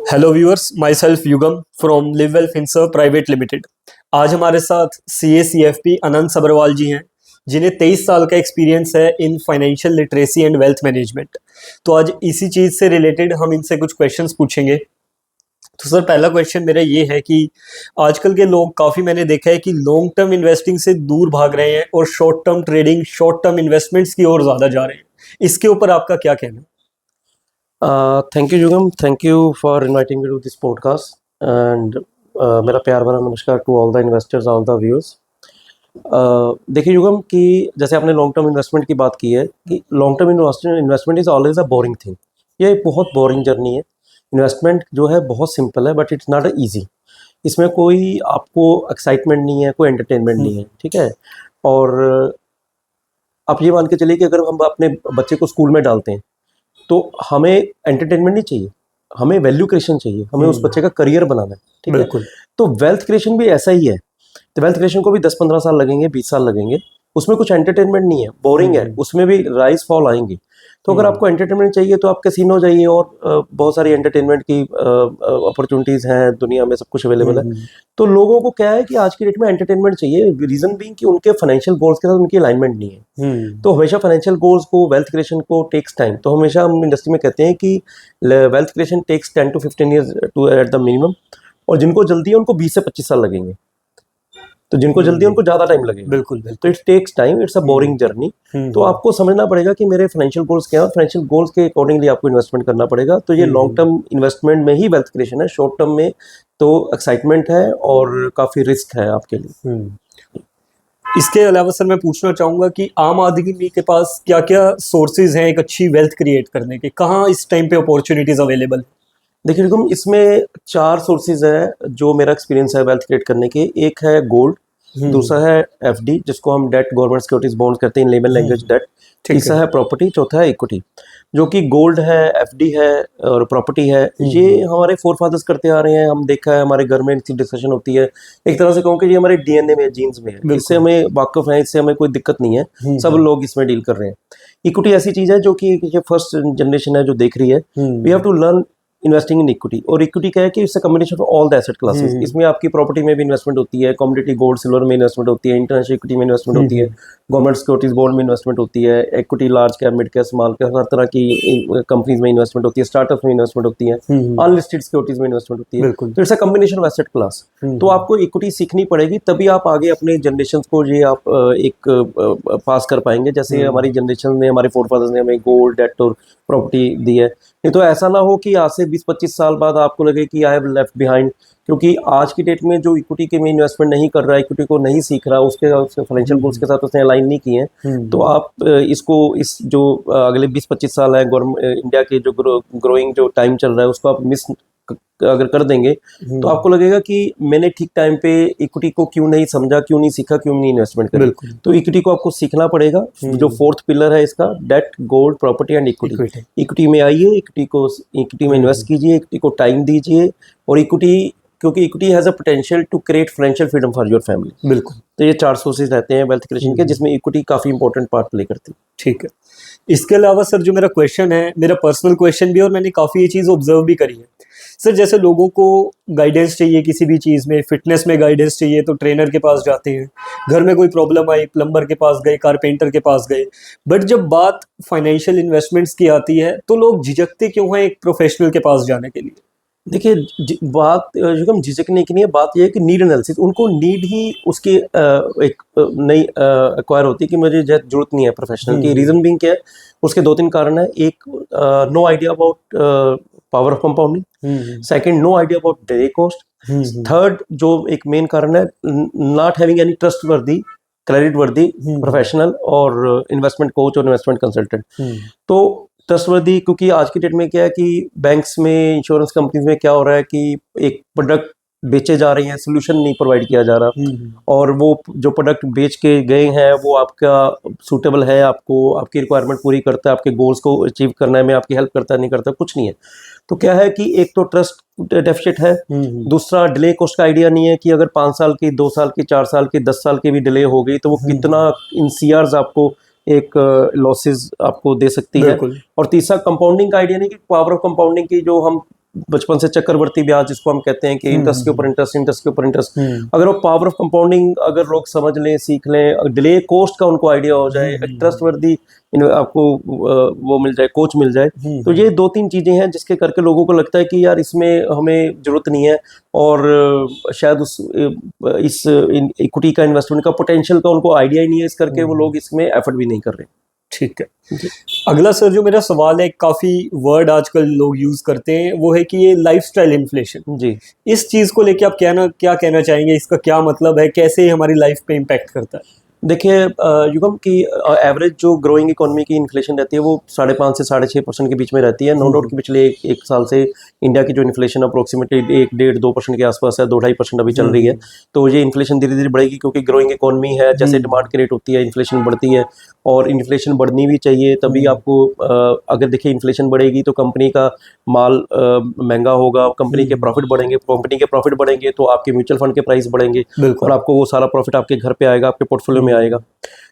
Hello viewers, myself Yugam from Liv Well Finserv Private Limited. आज हमारे साथ CA अनंत सबरवाल जी हैं, जिन्हें 23 साल का एक्सपीरियंस है in financial literacy and wealth management. तो आज इसी चीज़ से रिलेटेड हम इनसे कुछ क्वेश्चंस पूछेंगे। तो सर, पहला क्वेश्चन मेरा ये है कि आजकल के लोग काफ़ी, मैंने देखा है कि लॉन्ग टर्म इन्वेस्टिंग से दूर भाग रहे हैं और short term trading, short term investments की ओर ज़्यादा जा रहे हैं। इसके ऊपर आपका क्या कहना है? Thank you Yugam, thank you for inviting me to this podcast and मेरा प्यार भरा नमस्कार to all the investors, all the viewers. देखिए युगम, कि जैसे आपने लॉन्ग टर्म इन्वेस्टमेंट की बात की है कि long term investment is always a boring thing. ये एक बहुत बोरिंग जर्नी है। इन्वेस्टमेंट जो है बहुत सिंपल है, बट इट्स नॉट ईजी। इसमें कोई आपको एक्साइटमेंट नहीं है, कोई एंटरटेनमेंट नहीं है, ठीक है। और आप ये मान के चलिए कि अगर हम अपने बच्चे को स्कूल में डालते हैं तो हमें एंटरटेनमेंट नहीं चाहिए, हमें वैल्यू क्रिएशन चाहिए, हमें उस बच्चे का करियर बनाना है, ठीक है। बिल्कुल। तो वेल्थ क्रिएशन भी ऐसा ही है। तो वेल्थ क्रिएशन को भी 10-15 साल लगेंगे, 20 साल लगेंगे। उसमें कुछ एंटरटेनमेंट नहीं है, बोरिंग है, उसमें भी राइज फॉल आएंगे। तो अगर आपको एंटरटेनमेंट चाहिए तो आप कैसीनो जाइए, और बहुत सारी एंटरटेनमेंट की अपॉर्चुनिटीज़ हैं दुनिया में, सब कुछ अवेलेबल है। तो लोगों को क्या है कि आज की डेट में एंटरटेनमेंट चाहिए, रीज़न बीइंग कि उनके फाइनेंशियल गोल्स के साथ उनकी अलाइनमेंट नहीं है। तो हमेशा फाइनेंशियल गोल्स को, वेल्थ क्रिएशन को टेक्स टाइम। तो हमेशा हम इंडस्ट्री में कहते हैं कि wealth creation takes 10 to 15 years to at the minimum, और जिनको जल्दी है उनको 20 से 25 साल लगेंगे। तो जिनको जल्दी है उनको ज़्यादा टाइम लगेगा। बिल्कुल। तो it's takes time, it's a boring journey. तो आपको समझना पड़ेगा कि मेरे फाइनेंशियल गोल्स क्या है, फाइनेंशियल गोल्स के अकॉर्डिंगली आपको इन्वेस्टमेंट करना पड़ेगा। तो ये लॉन्ग टर्म इन्वेस्टमेंट में ही वेल्थ क्रिएशन है, शॉर्ट टर्म में तो एक्साइटमेंट है और काफ़ी रिस्क है आपके लिए। इसके अलावा सर, मैं पूछना चाहूंगा कि आम आदमी के पास क्या क्या सोर्सेज हैं एक अच्छी वेल्थ क्रिएट करने के? कहाँ इस टाइम पे अपॉर्चुनिटीज अवेलेबल? देखिए देखो, इसमें 4 सोर्सेज है जो मेरा एक्सपीरियंस है वेल्थ क्रिएट करने के। एक है गोल्ड, दूसरा है FD जिसको हम डेट, गवर्नमेंट सिक्योरिटीज बॉन्ड्स कहते हैं, लेमन लैंग्वेज डेट। तीसरा है प्रॉपर्टी, चौथा है इक्विटी। जो कि गोल्ड है, FD है और प्रॉपर्टी है, ये हमारे फोर फादर्स करते आ रहे हैं। हम देखा है, हमारे घर में इनकी डिस्कशन होती है। एक तरह से कहूँ कि ये हमारे DNA में, जीन्स में है। इससे हमें वाकफ है, इससे हमें कोई दिक्कत नहीं है, सब लोग इसमें डील कर रहे हैं। इक्विटी ऐसी चीज है जो कि फर्स्ट जनरेशन है जो देख रही है। We have to learn investing in equity. और इक्विटी क्या है कि it's a combination of all the asset classes. इसमें आपकी प्रॉपर्टी में भी इन्वेस्टमेंट होती है, कमोडिटी गोल्ड सिल्वर में इन्वेस्टमेंट होती है, इंटरनेशनल इक्विटी में इन्वेस्टमेंट होती है, गवर्नमेंट सिक्योरिटीज बॉन्ड में इन्वेस्टमेंट होती है, equity large cap, mid cap, small cap, हर तरह की कंपनीज में इन्वेस्टमेंट होती है, स्टार्टअप में इन्वेस्टमेंट होती है, अनलिस्टेड सिक्योरिटीज में इन्वेस्टमेंट होती है। तो it's a combination of asset class. तो आपको इक्विटी सीखनी पड़ेगी, तभी आप आगे अपने जनरेशन को ये आप एक पास कर पाएंगे। जैसे हमारी जनरेशन ने, हमारे फोर फादर्स ने हमें गोल्ड, डेट और प्रॉपर्टी दी है। नहीं तो ऐसा ना हो कि आज से 20-25 साल बाद आपको लगे कि आई हैव लेफ्ट बिहाइंड। क्योंकि आज की डेट में जो इक्विटी के में इन्वेस्टमेंट नहीं कर रहा है, इक्विटी को नहीं सीख रहा, उसके फाइनेंशियल गोल्स के साथ उसने अलाइन नहीं किए हैं, तो आप इसको, इस जो अगले 20-25 साल है इंडिया के जो ग्रोइंग जो टाइम चल रहा है, उसको आप मिस अगर कर देंगे तो आपको लगेगा कि मैंने ठीक टाइम पे इक्विटी को क्यों नहीं समझा, क्यों नहीं सीखा, क्यों नहीं इन्वेस्टमेंट करी। तो इक्विटी को आपको सीखना पड़ेगा। जो फोर्थ पिलर है इसका, debt, gold, property and equity. Equity में आइए, इक्विटी में इन्वेस्ट कीजिए, इक्विटी को टाइम दीजिए। और इक्विटी, क्योंकि equity has a potential to create financial freedom for your family. बिल्कुल। तो ये 4 सोर्सेज रहते हैं वेल्थ क्रिएशन के, जिसमें इक्विटी काफ़ी इंपॉर्टेंट पार्ट प्ले करती है। ठीक है। इसके अलावा सर, जो मेरा क्वेश्चन है, मेरा पर्सनल क्वेश्चन भी, और मैंने काफ़ी ये चीज़ ऑब्जर्व भी करी है सर। जैसे लोगों को गाइडेंस चाहिए किसी भी चीज़ में, फिटनेस में गाइडेंस चाहिए तो ट्रेनर के पास जाते हैं, घर में कोई प्रॉब्लम आई प्लम्बर के पास गए, कारपेंटर के पास गए। बट जब बात फाइनेंशियल इन्वेस्टमेंट्स की आती है तो लोग झिझकते क्यों हैं एक प्रोफेशनल के पास जाने के लिए? देखिए, बात जो हम झिझकने की नहीं है, बात यह है कि नीड एनालिसिस, उनको नीड ही उसकी एक नई एक्वायर होती है कि मुझे जरूरत नहीं है प्रोफेशनल की। रीजन बीइंग क्या है, उसके 2-3 कारण है। एक, no idea about power of compounding. Second, no idea about delay cost. Third, जो एक मेन कारण है, not having any trust worthy, credit worthy professional और इन्वेस्टमेंट कोच और इन्वेस्टमेंट कंसल्टेंट। तो ट्रस्टवर्दी, क्योंकि आज की डेट में क्या है कि बैंक्स में, इंश्योरेंस कंपनीज में क्या हो रहा है कि एक प्रोडक्ट बेचे जा रहे हैं, सोल्यूशन नहीं प्रोवाइड किया जा रहा। और वो जो प्रोडक्ट बेच के गए हैं वो आपका सूटेबल है, आपको आपकी रिक्वायरमेंट पूरी करता है, आपके गोल्स को अचीव करने में आपकी हेल्प करता है, नहीं करता, कुछ नहीं है। तो क्या है कि एक तो ट्रस्ट डेफिसिट है, दूसरा डिले कॉस्ट का आइडिया नहीं है कि अगर 5 साल की, 2 साल की, 4 साल की, 10 साल की भी डिले हो गई तो वो कितना इन CRs आपको एक लॉसेस आपको दे सकती है। और तीसरा, कंपाउंडिंग का आइडिया नहीं कि पावर ऑफ कंपाउंडिंग की जो हम बचपन से चक्रवर्ती ब्याज जिसको हम कहते हैं कि इंटरेस्ट के ऊपर इंटरेस्ट, इंटरेस्ट के ऊपर इंटरेस्ट, अगर वो पावर ऑफ कंपाउंडिंग अगर लोग समझ लें, सीख लें, डिले कॉस्ट का उनको आइडिया हो जाए, ट्रस्ट वर्दी आपको वो मिल जाए, कोच मिल जाए, तो ये 2-3 चीजें हैं जिसके करके लोगों को लगता है कि यार इसमें हमें जरूरत नहीं है, और शायद इस इक्विटी का इन्वेस्टमेंट का पोटेंशियल का उनको आइडिया ही नहीं है, इस करके वो लोग इसमें एफर्ट भी नहीं कर रहे। ठीक है। अगला सर जो मेरा सवाल है, काफी वर्ड आजकल लोग यूज करते हैं, वो है कि ये लाइफस्टाइल इन्फ्लेशन। जी, इस चीज को लेके आप क्या कहना चाहेंगे, इसका क्या मतलब है, कैसे हमारी लाइफ पे इम्पैक्ट करता है? देखिए युगम की एवरेज जो ग्रोइंग इकोनॉमी की इन्फ्लेशन रहती है वो 5.5 से 6.5% के बीच में रहती है। नो डाउट कि पिछले एक साल से इंडिया की जो इन्फ्लेशन अप्रोक्सीमेटली 1-1.5-2% के आसपास है, 2-2.5% अभी चल रही है। तो ये इन्फ्लेशन धीरे धीरे बढ़ेगी क्योंकि ग्रोइंग इकोनॉमी है, जैसे डिमांड क्रिएट होती है इन्फ्लेशन बढ़ती है, और इन्फ्लेशन बढ़नी भी चाहिए, तभी आपको अगर देखिए इन्फ्लेशन बढ़ेगी तो कंपनी का माल महंगा होगा, कंपनी के प्रॉफिट बढ़ेंगे, कंपनी के प्रॉफिट बढ़ेंगे तो आपके म्यूचुअल फंड के प्राइस बढ़ेंगे, और आपको वो सारा प्रॉफिट आपके घर पे आएगा, आपके पोर्टफोलियो में आएगा।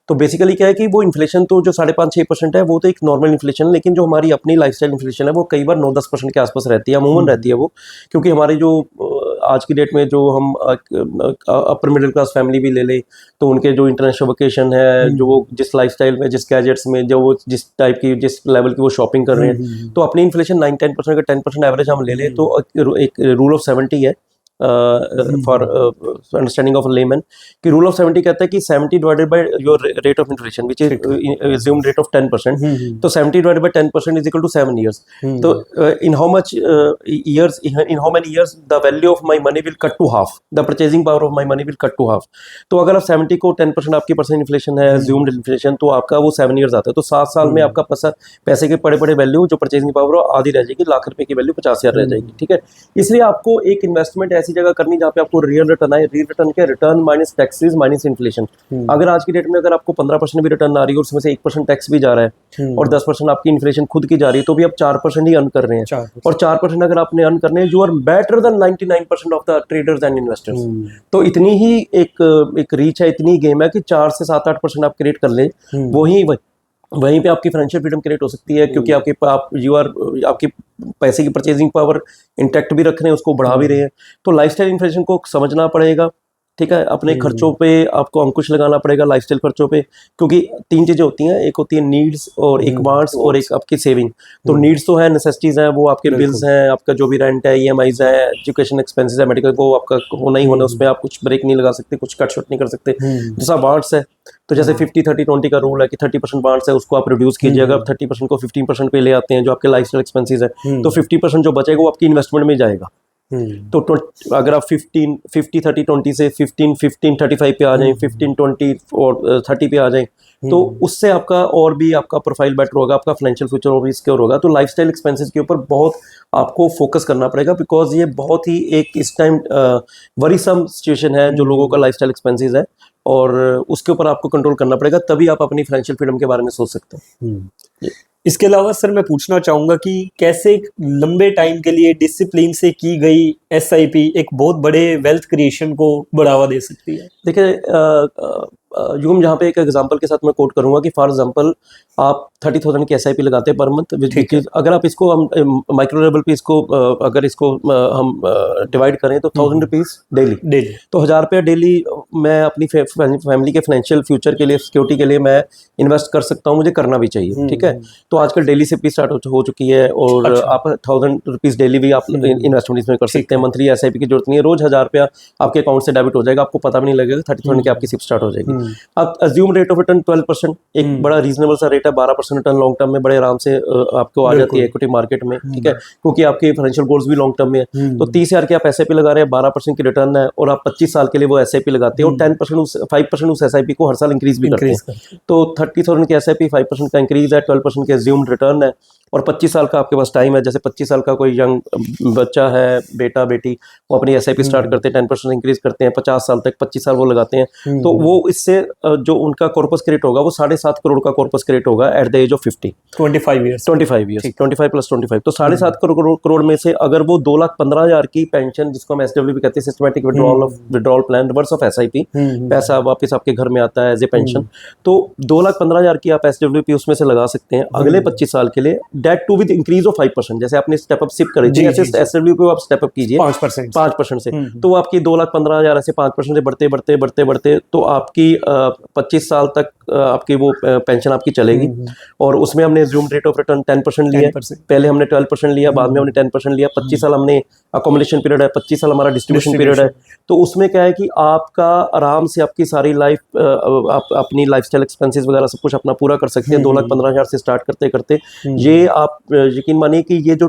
तो बेसिकली क्या है कि वो इन्फ्लेशन तो जो 5.5-6% है वो तो एक नॉर्मल इन्फ्लेशन, लेकिन जो हमारी अपनी लाइफस्टाइल इन्फ्लेशन है वो कई बार 9-10% के आसपास रहती है, अमूमन रहती है वो, क्योंकि हमारी जो आज की डेट में जो हम अपर मिडिल क्लास फैमिली भी ले लें तो उनके जो इंटरनेशनल वेकेशन है, जो वो जिस लाइफस्टाइल में, जिस गैजेट्स में, जो वो जिस टाइप की, जिस लेवल की वो शॉपिंग कर रहे हैं, तो अपनी इन्फ्लेशन 9-10% का 10% एवरेज हम ले लें तो एक रूल ऑफ 70 है फॉर अंडरस्टैंडिंग ऑफ लेमन, कि रूल ऑफ 70 कहता है कि 70 divided by your rate of inflation which is assumed rate of 10%, तो 70 divided by 10% is equal to 7 years। तो in how much years, in how many years the value of my money will cut to half, the purchasing power of my money will cut to half। तो अगर आप 70 को 10% आपकी percent inflation है, assumed inflation, तो आपका वो 7 years आता है, तो 7 साल में आपका पैसे के बड़े बड़े वैल्यू जो परचेजिंग पावर आधी रह जाएगी, लाख रुपए की वैल्यू 50,000 रह जाएगी। ठीक है, इसलिए आपको एक इन्वेस्टमेंट ऐसी जगह करनी जहाँ पे आपको रियल रिटर्न आए, रियल रिटर्न के return minus taxes minus inflation. अगर आज की डेट में अगर आपको 15% भी रिटर्न आ रही है और उसमें से 1% टैक्स भी जा रहा है और 10% आपकी इन्फ्लेशन खुद की जा रही है, तो भी आप 4% ही अर्न कर रहे हैं, और 4% अगर आपने अर्न करने हैं, you are better than 99% of the traders and investors. तो इतनी ही एक रीच है, इतनी गेम है कि 4 से 7-8% आप क्रिएट कर लें, वहीं पे आपकी फाइनेंशियल फ्रीडम क्रिएट हो सकती है, क्योंकि आपकी पैसे की परचेजिंग पावर इंटैक्ट भी रख रहे हैं, उसको बढ़ा भी रहे हैं। तो लाइफस्टाइल इन्फ्लेशन को समझना पड़ेगा, ठीक है, अपने खर्चों पे आपको अंकुश लगाना पड़ेगा, लाइफस्टाइल खर्चों पे, क्योंकि 3 चीजें होती हैं, एक होती है नीड्स और एक वांट्स और एक आपकी सेविंग। तो नीड्स तो है, नेसेसिटीज हैं, वो आपके बिल्स हैं, आपका जो भी रेंट है, ईएमआईज है, एजुकेशन एक्सपेंसेस है, मेडिकल को आपका होना ही होना, उसमें आप कुछ ब्रेक नहीं लगा सकते, कुछ कट शॉट नहीं कर सकते। जैसा वांट्स है, तो जैसे 50-30-20 का रूल है कि 30% वांट्स है उसको आप रिड्यूस कीजिए। अगर आप 30% को 15% पे ले आते हैं जो आपके लाइफस्टाइल एक्सपेंसेस है, तो 50% जो बचेगा वो आपकी इन्वेस्टमेंट में जाएगा। तो अगर आप 50-30-20 से 15-15-35 पे आ जाएं, 15-20 और 30 पे आ जाएं, तो उससे आपका और भी आपका प्रोफाइल बेटर होगा, आपका फाइनेंशियल फ्यूचर और भी सिक्योर होगा। तो लाइफस्टाइल एक्सपेंसेस के ऊपर बहुत आपको फोकस करना पड़ेगा, बिकॉज ये बहुत ही एक इस टाइम वरीसम सिचुएशन है जो लोगों का लाइफस्टाइल एक्सपेंसेस है, और उसके ऊपर आपको कंट्रोल करना पड़ेगा, तभी आप अपनी फाइनेंशियल फ्रीडम के बारे में सोच सकते हैं। इसके अलावा सर मैं पूछना चाहूँगा कि कैसे एक लंबे टाइम के लिए डिसिप्लिन से की गई SIP एक बहुत बड़े वेल्थ क्रिएशन को बढ़ावा दे सकती है? देखिए युगम, जहाँ पे एक एग्जांपल के साथ मैं कोट करूंगा कि फॉर एग्जांपल आप 30,000 की SIP लगाते हैं पर मंथ, अगर आप इसको हम माइक्रो लेवल पे इसको अगर इसको हम डिवाइड करें तो 1,000 रुपीज़ डेली, तो 1,000 रुपया डेली मैं अपनी फैमिली के फाइनेंशियल फ्यूचर के लिए, सिक्योरिटी के लिए मैं इन्वेस्ट कर सकता हूँ, मुझे करना भी चाहिए। ठीक है, तो आजकल डेली से भी स्टार्ट हो चुकी है, और आप 1,000 रुपीज़ डेली भी आप इन्वेस्टमेंट इसमें कर सकते हैं। मंथली SIP की जरूरत नहीं है, रोज 1,000 रुपया आपके अकाउंट से डेबिट हो जाएगा, आपको पता भी नहीं लगेगा, 30,000 की आपकी सिप स्टार्ट हो जाएगी। अब अज्यूम रेट ऑफ रिटर्न 12%, एक बड़ा रीजनेबल सा रेट है, 12% रिटर्न लॉन्ग टर्म में बड़े आराम से आपको आ जाती है इक्विटी मार्केट में। ठीक है, क्योंकि आपके फाइनेंशियल गोल्स भी लॉन्ग टर्म में है। तो 30,000 की आप SIP लगा रहे हैं, 12% की रिटर्न है, और आप 25 साल के लिए वो SIP लगाते हैं, और 5% उस SIP को हर साल इंक्रीज भी करते हैं। तो 30,000 की SIP 5% का इंक्रीज है, 12% के अज्यूम्ड रिटर्न है, और 25 साल का आपके पास टाइम है। जैसे 25 साल का कोई यंग बच्चा है, बेटा बेटी, वो अपनी SIP स्टार्ट करते हैं, 10% इंक्रीज करते हैं, 50 साल तक 25 साल वो लगाते हैं, तो वो इससे जो उनका कॉर्पस क्रिएट होगा वो 7.5 करोड़ का कॉर्पस क्रिएट होगा at the the age of 50, 25 years 25 years, 25 plus 25, तो 7.5 करोड़ में से अगर वो 2,15,000 की पेंशन, जिसको हम SWP कहते हैं, systematic withdrawal plan, reverse of SIP, पैसा वापस आपके घर में आता है एज ए पेंशन, तो 2,15,000 की आप SWP उसमें से लगा सकते हैं अगले 25 साल के लिए, debt too with increase of 5%, जैसे आपने स्टेप अप सिप करी थी, ऐसे SWP को आप स्टेप अप कीजिए 5% से, तो वो आपकी 2,15,000 ऐसे 5% से बढ़ते बढ़ते बढ़ते बढ़ते तो आपकी 25 साल तक आपकी वो पेंशन आपकी चलेगी। और उसमें हमने assumed रेट ऑफ रिटर्न 10% लिया, पहले हमने 12% लिया, बाद में हमने 10% लिया, 25 साल हमने अकोमोडेशन पीरियड है, 25 साल हमारा डिस्ट्रीब्यूशन पीरियड है, तो उसमें क्या है कि आपका आराम से आपकी सारी लाइफ आप अपनी लाइफस्टाइल एक्सपेंसेस वगैरह सब कुछ अपना पूरा कर सकते हैं 2,15,000 से स्टार्ट करते करते। ये आप यकीन मानिए कि ये जो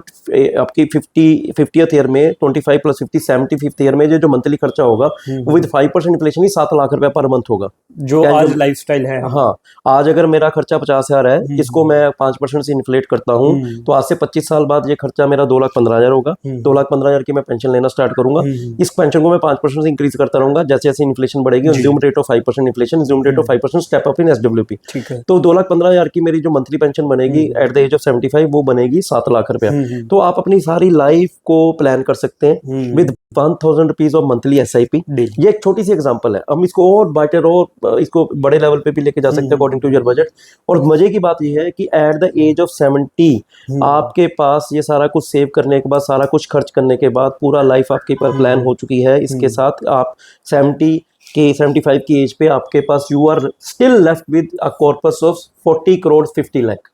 आपकी 50th ईयर में 25 प्लस 50 75th ईयर में जो मंथली खर्चा होगा वो विद 5% इन्फ्लेशन ही 7 लाख रुपया पर मंथ होगा, जो आज लाइफस्टाइल है। हाँ, आज अगर मेरा खर्चा 50,000 है, इसको मैं 5% से इन्फ्लेट करता हूँ, तो आज से 25 साल बाद ये खर्चा मेरा 2,15,000 होगा। 2,15,000 की मैं पेंशन लेना स्टार्ट करूंगा, इस पेंशन को मैं 5% से इंक्रीज करता रहूंगा जैसे जैसे इन्फ्लेशन बढ़ेगी। assumed rate of 5% inflation, assumed rate of 5% step up in SWP, तो 2,15,000 की मेरी जो मंथली पेंशन बनेगी एट द एज ऑफ 75 वो बनेगी 7 लाख रुपया। तो आप अपनी सारी लाइफ को प्लान कर सकते हैं with 1,000 rupees of monthly SIP। ये एक छोटी सी एग्जांपल है, हम इसको और बेटर और इसको बड़े लेवल पे भी लेके जा सकते हैं अकॉर्डिंग टू योर बजट। और मजे की बात यह है कि एट द एज ऑफ 70 आपके पास ये सारा कुछ सेव करने के बाद, सारा कुछ खर्च करने के बाद पूरा लाइफ आपके पर प्लान हो चुकी है। इसके साथ आप 75 की एज पे आपके पास you are still left with a corpus of 40 crore 50 lakh.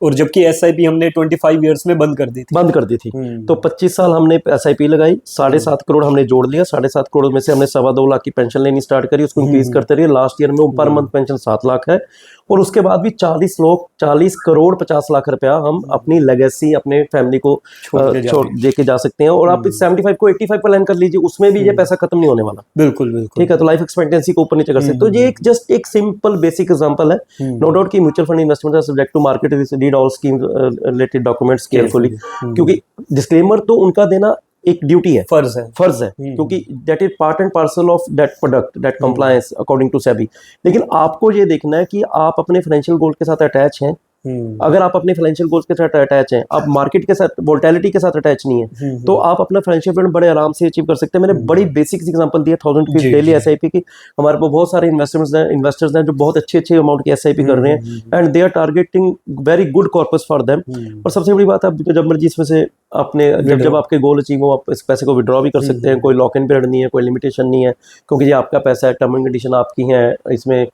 और जबकि SIP हमने 25 इयर्स में बंद कर दी थी। तो 25 साल हमने SIP लगाई, 7.5 करोड़ हमने जोड़ लिया, 7.5 करोड़ में से हमने 2.25 लाख की पेंशन लेनी स्टार्ट करी, उसको इंक्रीज करते रहे। लास्ट ईयर में पर मंथ पेंशन 7 लाख है, और उसके बाद भी 40 करोड़ 50 लाख रुपया हम अपनी लेगेसी अपने फैमिली को छोड़ देके जा सकते हैं। और आप 75 को 85 प्लान कर लीजिए, उसमें भी ये पैसा खत्म नहीं होने वाला। बिल्कुल ठीक है, तो लाइफ एक्सपेक्टेंसी को ऊपर नीचे कर सकते। तो ये जस्ट एक सिंपल बेसिक एग्जांपल है। नो डाउट कि mutual fund investment subject to market, read all scheme related documents carefully, क्योंकि डिस्क्लेमर तो उनका देना एक ड्यूटी है, फर्ज है, क्योंकि that is part and parcel of that product, that compliance according to SEBI. लेकिन आपको ये देखना है कि आप अपने फाइनेंशियल गोल के साथ अटैच हैं। अगर आप अपने फाइनेंशियल गोल्स के साथ अटैच हैं, आप मार्केट के साथ वोलेटिलिटी के साथ अटैच नहीं है, तो आप अपना फाइनेंशियल फ्रीडम बड़े आराम से अचीव कर सकते हैं। मैंने बड़ी बेसिक एग्जांपल दी है 1,000 रुपीज डेली SIP की। हमारे पास बहुत सारे इन्वेस्टर्स हैं जो बहुत अच्छे अमाउंट की SIP कर रहे हैं, and they are targeting very good corpus for them. और सबसे बड़ी बात है, जब मर्जी इसमें से आपने जब आपके गोल अचीव हो, आप इस पैसे को विड्रॉ भी कर सकते हैं। कोई लॉक इन पीरियड नहीं है, कोई लिमिटेशन नहीं है, क्योंकि ये आपका पैसा है, टर्म एंड कंडीशन आपकी है। इसमें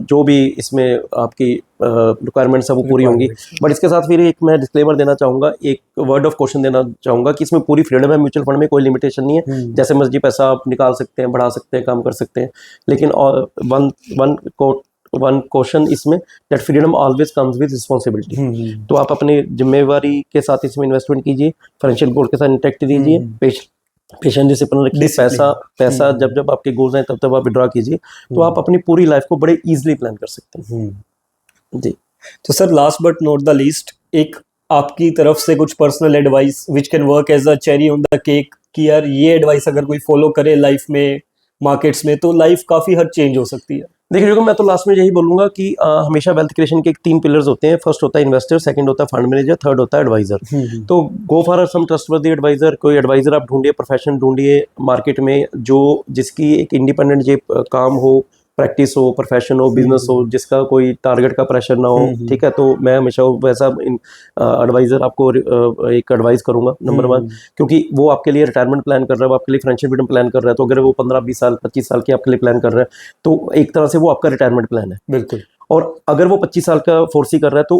जो भी इसमें आपकी रिक्वायरमेंट्स है वो पूरी होंगी। बट इसके साथ फिर एक मैं डिस्क्लेमर देना चाहूँगा, एक वर्ड ऑफ क्वेश्चन देना चाहूँगा कि इसमें पूरी फ्रीडम है। म्यूचुअल फंड में कोई लिमिटेशन नहीं है, जैसे मर्जी पैसा आप निकाल सकते हैं, बढ़ा सकते हैं, काम कर सकते हैं। लेकिन वन क्वेश्चन इसमें, that freedom always comes with responsibility. तो आप अपनी जिम्मेवारी के साथ इसमें इन्वेस्टमेंट कीजिए, फाइनेंशियल गोल के साथ इंटैक्ट दीजिए, पेशेंस डिसिप्लिन रखिए। पैसा जब आपके गोल्स हैं तब आप विड्रॉ कीजिए, तो आप अपनी पूरी लाइफ को बड़े इजीली प्लान कर सकते हैं। जी, तो sir last but not the least, एक आपकी तरफ से कुछ personal advice which can work as a cherry on the cake, कि यार ये एडवाइस अगर कोई फॉलो करे लाइफ में, मार्केट्स में, तो लाइफ काफी हद चेंज हो सकती है। देखिए, मैं तो लास्ट में यही बोलूंगा कि हमेशा वेल्थ क्रिएशन के 3 पिलर्स होते हैं। फर्स्ट होता है इन्वेस्टर, सेकंड होता है फंड मैनेजर, थर्ड होता है एडवाइजर। तो go for some trustworthy advisor. कोई एडवाइजर आप ढूंढिए, प्रोफेशन ढूंढिए मार्केट में, जो जिसकी एक इंडिपेंडेंट ये काम हो, प्रैक्टिस हो, प्रोफेशन हो, बिजनेस हो, जिसका कोई टारगेट का प्रेशर ना हो। ठीक है, तो मैं हमेशा वैसा एडवाइजर आपको एक एडवाइस करूंगा, नंबर 1, क्योंकि वो आपके लिए रिटायरमेंट प्लान कर रहा है, वो आपके लिए फाइनेंशियल फ्रीडम प्लान कर रहा है। तो अगर वो 15, 20 साल, 25 साल की आपके लिए प्लान कर रहा है, तो एक तरह से वो आपका रिटायरमेंट प्लान है। बिल्कुल। और अगर वो 25 साल का फोर्सी कर रहा है, तो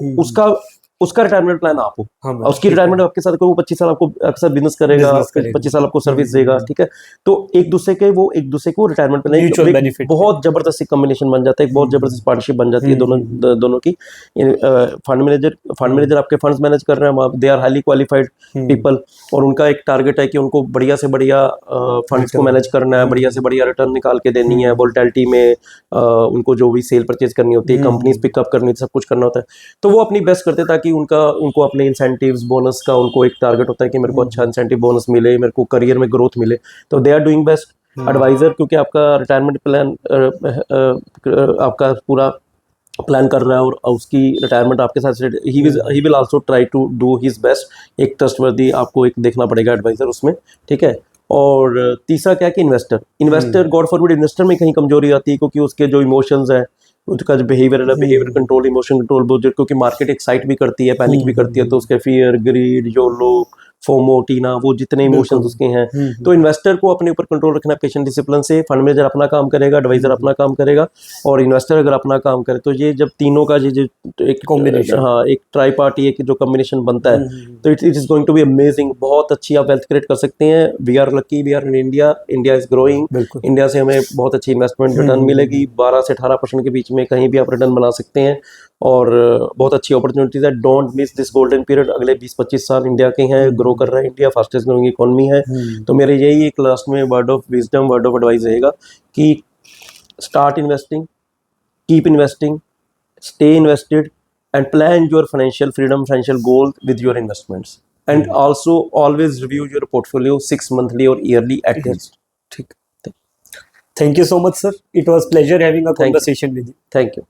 उसका रिटायरमेंट प्लान आप हो। हाँ, उसकी रिटायरमेंट आपके साथ, वो 25 साल आपको अक्सर बिजनेस करेगा, 25 साल आपको सर्विस देगा। ठीक है, तो एक दूसरे को रिटायरमेंट प्लान बहुत जबरदस्त कॉम्बिनेशन बन जाता है, एक बहुत जबरदस्त पार्टनरशिप बन जाती है दोनों की। फंड मैनेजर आपके फंड्स मैनेज कर रहे हैं, they are highly qualified people, और उनका एक टारगेट है कि उनको बढ़िया से बढ़िया फंड्स को मैनेज करना है, बढ़िया से बढ़िया रिटर्न निकाल के देनी है। वोलेटिलिटी में उनको जो भी सेल परचेज करनी होती है, कंपनीज पिकअप करनी होती है, सब कुछ करना होता है। तो वो अपनी बेस्ट करते हैं ताकि उनको अपने इंसेंटिव्स, बोनस का उनको एक टारगेट होता है कि मेरे को अच्छा इंसेंटिव बोनस मिले, मेरे को करियर में ग्रोथ मिले, तो they are doing best. Advisor, क्योंकि आपका रिटायरमेंट प्लान आपका पूरा प्लान कर रहा है और उसकी रिटायरमेंट आपके साथ ही will also try to do his best. एक ट्रस्टवर्दी आपको एक देखना पड़ेगा एडवाइजर उसमें, ठीक है। और तीसरा क्या है कि इन्वेस्टर गॉड फॉरबिड इन्वेस्टर में कहीं कमजोरी आती है, क्योंकि उसके जो इमोशंस है, उसका जो बिहेवियर कंट्रोल, इमोशन कंट्रोल, क्योंकि मार्केट एक्साइट भी करती है, पैनिक भी करती है, तो उसके फियर, ग्रीड, योलो, फोमो, टीना, वो जितने इमोशंस उसके हैं, तो इन्वेस्टर को अपने ऊपर कंट्रोल रखना, पेशेंट डिसिप्लिन से। फंड मैनेजर अपना काम करेगा, एडवाइजर अपना काम करेगा, और इन्वेस्टर अगर अपना काम करे, तो ये जब तीनों का ये एक कॉम्बिनेशन, हाँ, एक ट्राई पार्टी एक जो कॉम्बिनेशन बनता है, तो it is going to be amazing. बहुत अच्छी आप वेल्थ क्रिएट कर सकते हैं। We are lucky, we are in India, India is growing. बिल्कुल। इंडिया से हमें बहुत अच्छी इन्वेस्टमेंट रिटर्न मिलेगी, 12 से 18% के बीच में कहीं भी आप रिटर्न बना सकते हैं, और बहुत अच्छी अपॉर्चुनिटीज है। Don't miss this golden period. अगले 20-25 साल इंडिया के हैं, ग्रो कर रहा है इंडिया, फास्टेस्ट ग्रोइंग इकोनॉमी है। तो मेरे यही एक लास्ट में word of wisdom, word of advice रहेगा कि start investing, keep investing, stay invested, and plan your financial freedom, financial goal with your investments, and also always review your portfolio 6 monthly or yearly at least. ठीक। Thank you so much, sir. It was pleasure having a conversation with you. Thank you.